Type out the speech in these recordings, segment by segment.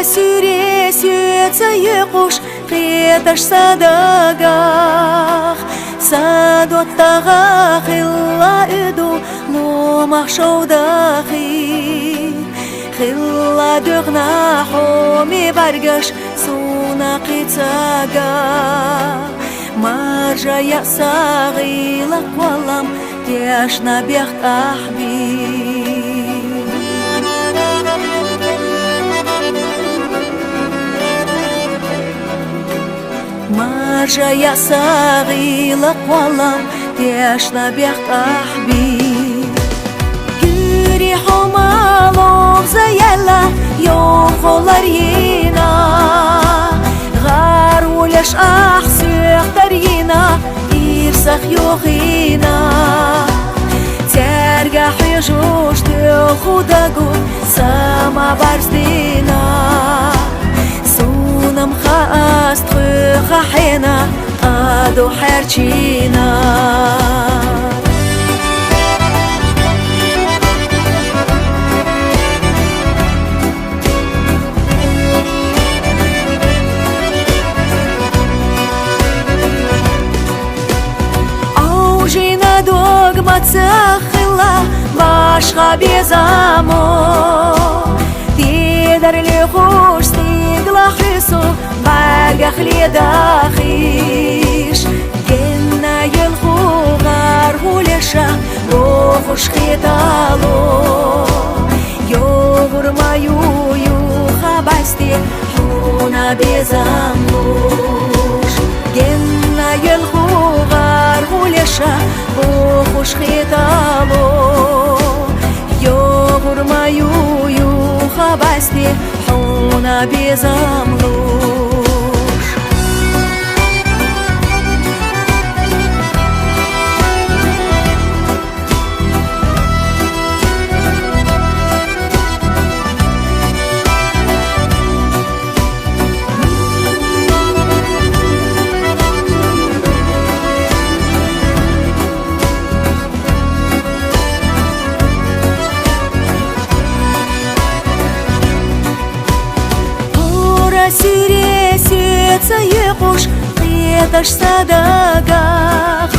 сүйресе құш қитыш садығақ садоттаға қилла үду ломақ шоудақи қилла дұғна хоми баргаш суна қитсаға маржа ясағила қуалам тяшна бяқ ахби маржа ясағила қуалам тяшна бяқ ахби гүри хомалом заяла йоқолар ена ғар уляш ах сүйқтар ена ирсақ йоқина тәргі хижуш төхудагу сама барздина сунам хаст хахена аду харчина Мацахила башқа безамо Тедарлі хуш стигла хису Баргах ледахиш Генна елху ғар хулеша Бохуш хитало Йогурмаю юха басти Хуна безамуш Генна елху ғар хулеша خوش خیتالو یوگرمایو یو خبستی حونا بیزملوش Сүйресе құш қитыш садығақ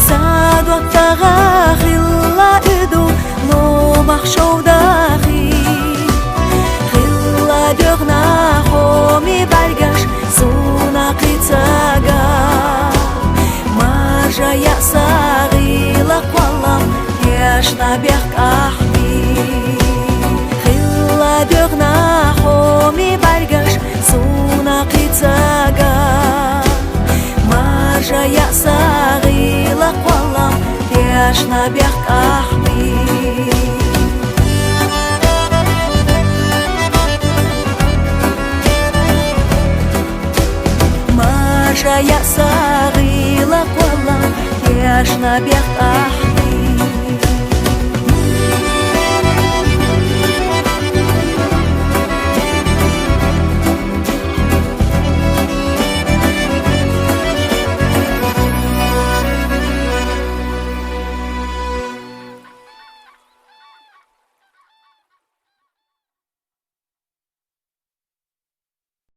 садоттаға қилла үду ломақ шоудақи қилла дұғна хоми баргаш суна қитсаға маржа ясағила қуалам яшна бяқ ахби қилла дұғна хоми баргаш суна қитсаға маржа ясағила қуалам тяшна бяқ ахби маржа ясағила қуалам тяшна бяқ ахби